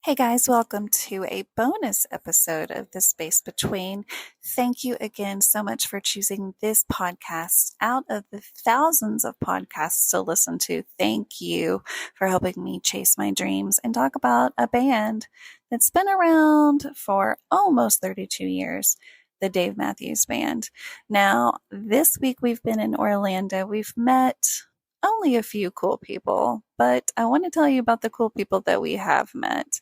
Hey guys, welcome to a bonus episode of The Space Between. Thank you again so much for choosing this podcast out of the thousands of podcasts to listen to. Thank you for helping me chase my dreams and talk about a band that's been around for almost 32 years. The Dave Matthews Band. Now, this week we've been in Orlando. We've met only a few cool people, but I want to tell you about the cool people that we have met.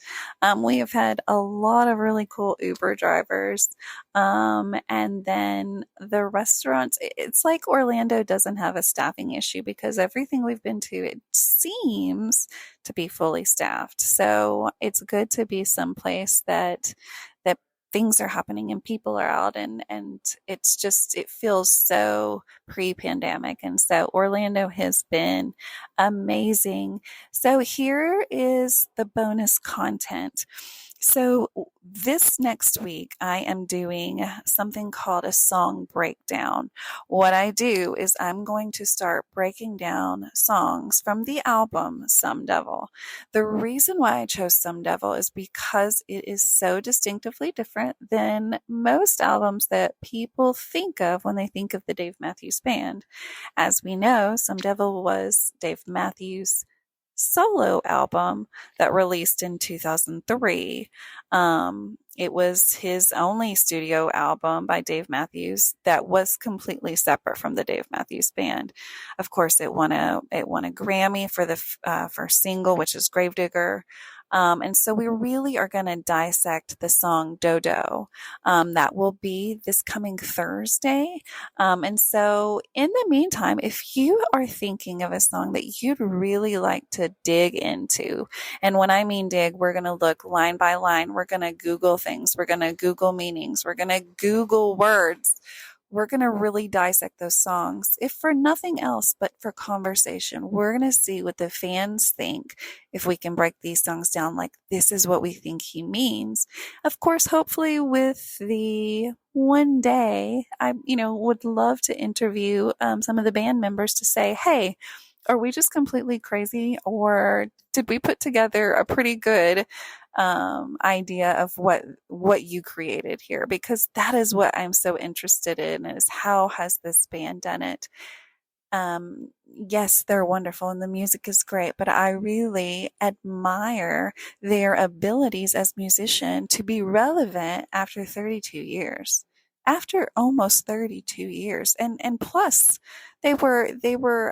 We have had a lot of really cool Uber drivers. And then the restaurants, it's like Orlando doesn't have a staffing issue because everything we've been to, it seems to be fully staffed. So it's good to be someplace that things are happening and people are out and it feels so pre-pandemic. And so Orlando has been amazing. So here is the bonus content. So this next week, I am doing something called a song breakdown. What I do is I'm going to start breaking down songs from the album Some Devil. The reason why I chose Some Devil is because it is so distinctively different than most albums that people think of when they think of the Dave Matthews Band. As we know, Some Devil was Dave Matthews' solo album that released in 2003. It was his only studio album by Dave Matthews that was completely separate from the Dave Matthews Band. Of course, it won a Grammy for the first single, which is Gravedigger. And so we really are going to dissect the song Dodo. That will be this coming Thursday. And so in the meantime, if you are thinking of a song that you'd really like to dig into, and when I mean dig, we're going to look line by line. We're going to Google things. We're going to Google meanings. We're going to Google words. We're going to really dissect those songs, if for nothing else but for conversation. We're going to see what the fans think if we can break these songs down like this is what we think he means. Of course, hopefully with the one day, I would love to interview some of the band members to say, hey, are we just completely crazy, or did we put together a pretty good idea of what you created here? Because that is what I'm so interested in, is how has this band done it? Yes, they're wonderful and the music is great, but I really admire their abilities as musicians to be relevant after 32 years. After almost 32 years. And plus they were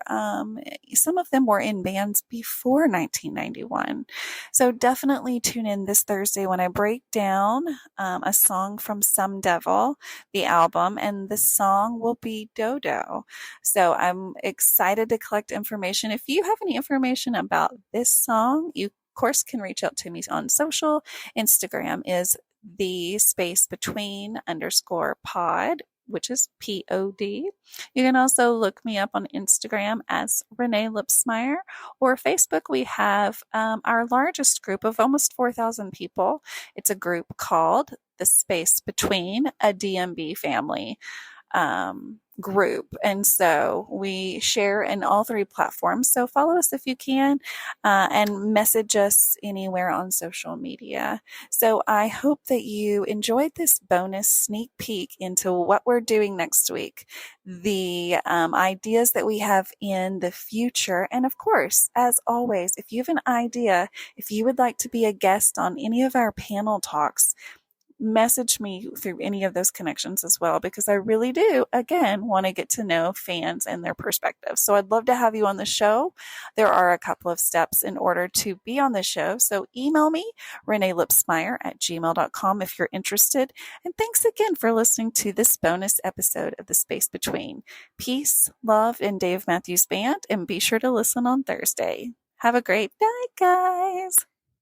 some of them were in bands before 1991. So definitely tune in this Thursday when I break down a song from Some Devil, the album, and the song will be Dodo. So I'm excited to collect information. If you have any information about this song, you of course can reach out to me on social. Instagram is the space between _pod, which is POD. You can also look me up on Instagram as Renae Lipsmeyer, or Facebook. We have our largest group of almost 4,000 people. It's a group called The Space Between, a DMB family group. And so we share in all three platforms. So follow us if you can, and message us anywhere on social media. So I hope that you enjoyed this bonus sneak peek into what we're doing next week, the ideas that we have in the future. And of course, as always, if you have an idea, if you would like to be a guest on any of our panel talks, message me through any of those connections as well, because I really do, again, want to get to know fans and their perspectives. So I'd love to have you on the show. There are a couple of steps in order to be on the show. So email me, renaelipsmeyer@gmail.com if you're interested. And thanks again for listening to this bonus episode of The Space Between. Peace, love, and Dave Matthews Band. And be sure to listen on Thursday. Have a great night, guys.